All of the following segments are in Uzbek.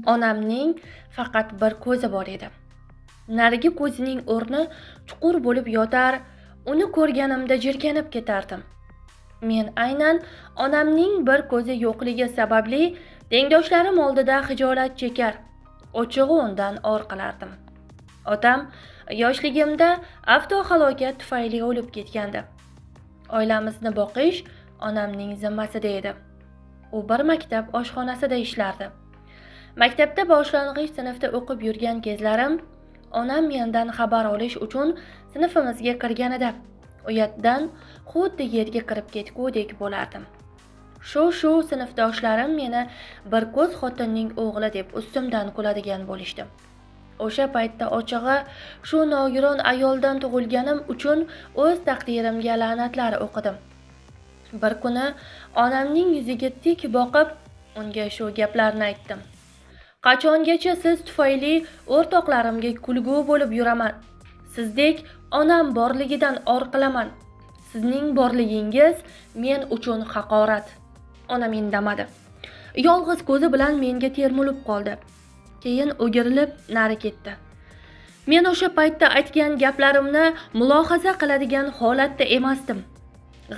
Onamning faqat bir ko'zi bor edi. Narigi ko'zining o'rni chuqur bo'lib yotar, uni ko'rganimda jirkanib ketardim. Men aynan onamning bir ko'zi yo'qligi sababli tengdoshlarim oldida xijolat chekar, ochig'i undan or qilardim. Otam yoshligimda avtohalokat tufayli o'lib ketgandi. Oilamizni boqish onamning zimmasida edi. U bir maktab oshxonasida ishlardi. Maktabda boshlang'ich sinfda o'qib yurgan kezlarim, onam mendan xabar olish uchun sinfimizga kirganida, uyatdan xuddi yerga kirib ketgudek bo'lardim. Shu sinfdoshlarim meni bir ko'z xotinning o'g'li deb ustimdan kuladigan bo'lishdi. O'sha paytda ochig'i shu nogiron ayoldan tug'ilganim uchun o'z taqdirimga la'natlar o'qidim. Bir kuni onamning yuziga tik boqib, unga shu gaplarni aytdim. Qachongacha siz tufayli o'rtoqlarimga kulgu bo'lib yuraman? Sizdek onam borligidan or qilaman. Sizning borligingiz men uchun haqorat. Onam indamadi. Yolg'iz ko'zi bilan menga termulib qoldi. Keyin o'girilib nari ketdi. Men o'sha paytda aytgan gaplarimni mulohaza qiladigan holatda emasdim.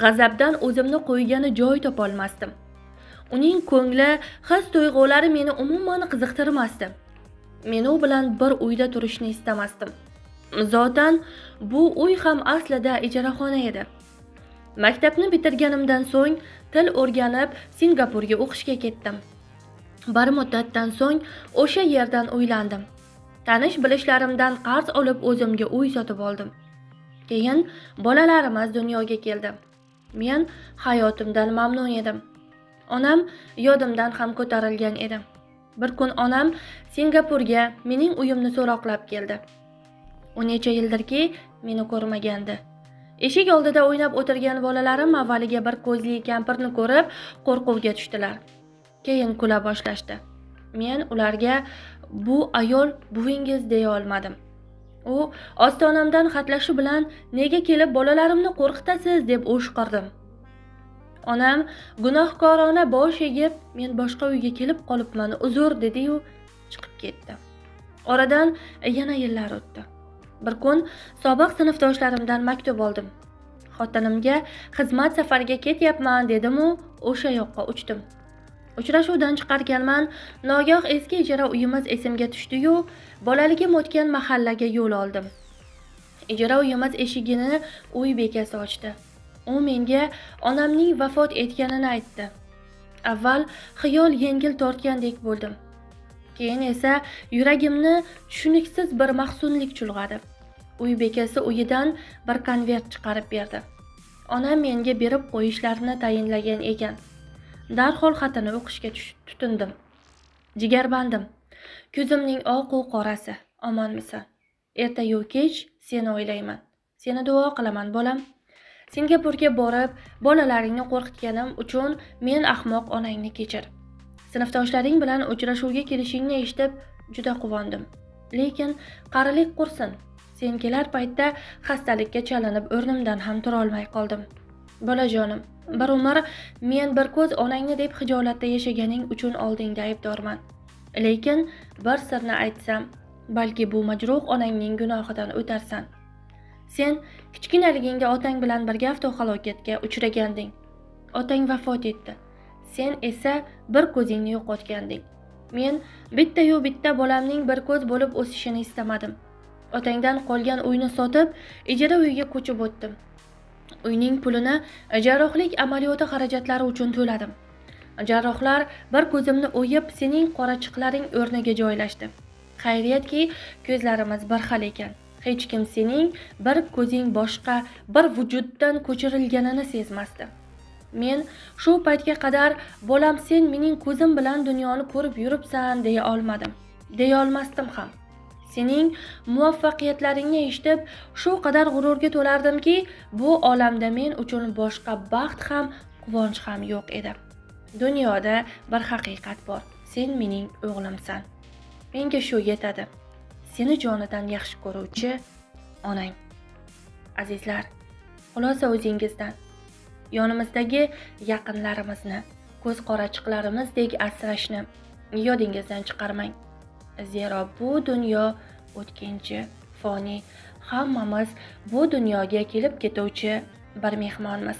G'azabdan o'zimni qo'ygani joy topolmasdim. Uning ko'ngli, his-tuyg'ulari meni umuman qiziqtirmasdi. Men u bilan bir uyda turishni istamasdim. Zotan bu uy ham aslida ijaraxona edi. Maktabni bitirganimdan so'ng til o'rganib Singapurga o'qishga ketdim. Bir muddatdan so'ng o'sha yerdan uylandim. Tanish bilishlarimdan qarz olib o'zimga uy sotib oldim. Keyin bolalarimiz dunyoga keldi. Men hayotimdan mamnun edim. Onam yodimdan ham ko'tarilgan edi. Bir kun onam Singapurga mening uyimni so'roqlab keldi. U necha yildirki meni ko'rmagandi. Eshik oldida o'ynab o'tirgan bolalarim avvaliga bir ko'zli kampirni ko'rib qo'rquvga tushdilar. Keyin kula boshlashdi. Men ularga bu ayol buvingiz deya olmadim. U ostonamdan xatlashi bilan nega kelib bolalarimni qo'rqitasiz deb o'shqirdim. Onam gunohkorona bosh egib, men boshqa uyga kelib qolibman, uzr dedi-yu chiqib ketdi. Oradan yana yillar o'tdi. Bir kun sobiq sinfdoshlarimdan maktub oldim. Xotinimga xizmat safariga ketyapman dedim-u, o'sha yoqqa uchdim. Uchrashuvdan chiqarkanman, nogoh eski ijara uyimiz esimga tushdi-yu, bolaligim o'tgan mahallaga yo'l oldim. Ijara uyimiz eshigini uy bekasi ochdi. U menga onamning vafot etganini aytdi. Avval xiyol yengil tortgandek bo'ldim. Keyin esa yuragimni tushuniksiz bir mahzunlik chulg'adi. Uy bekasi uyidan bir konvert chiqarib berdi. Onam menga berib qo'yishlarini tayinlagan ekan. Darhol xatini o'qishga tutindim. Jigarbandim. Ko'zimning oq u qorasi. Omonmisan? Ertayu kech seni o'ylayman. Seni duo qilaman, bolam. Singapurga borib, bolalaringni qo'rqitganim uchun men ahmoq onangni kechir. Sinfdoshlaring bilan uchrashuvga kelishingni eshitib juda quvondim. Lekin qarilik qursin. Sen kelar paytda xastalikka chalinib o'rnimdan ham tura olmay qoldim. Bolajonim, bir umr men bir ko'z onangni deb xijolatda yashaganing uchun oldingda aybdorman. Lekin bir sirni aytsam, balki bu majruh onangning gunohidan o'tarsan. Sen kichkinaligingda otang bilan birga avtohalokatga uchraganding. Otang vafot etdi. Sen esa bir ko'zingni yo'qotganding. Men bitta bolamning bir ko'z bo'lib o'sishini istamadim. Otangdan qolgan uyni sotib, ijara uyiga ko'chib o'tdim. Uyning pulini jarrohlik amaliyoti xarajatlari uchun to'ladim. Jarrohlar bir ko'zimni o'yib, sening qorachiqlaring o'rniga joylashdi. Xayriyatki, ko'zlarimiz bir xil ekan. Hech kim sening bir ko'zing boshqa bir vujuddan ko'chirilganini sezmasdi. Men shu paytga qadar bolam sen mening ko'zim bilan dunyoni ko'rib yuribsan deya olmadim. Deya olmasdim ham. Sening muvaffaqiyatlaringni eshitib, shu qadar g'ururga to'lardimki, bu olamda men uchun boshqa baxt ham, quvonch ham yo'q edi. Dunyoda bir haqiqat bor. Sen mening o'g'limsan. Menga shu yetadi. Seni jonidan yaxshi ko'ruvchi onang. Azizlar, xulosa o'zingizdan. Yonimizdagi yaqinlarimizni ko'z qorachiqlarimizdek asrashni, yodingizdan chiqarmang. Zero bu dunyo o'tkinchi, foniy. Hammamiz bu dunyoga kelib ketuvchi bir mehmonmiz.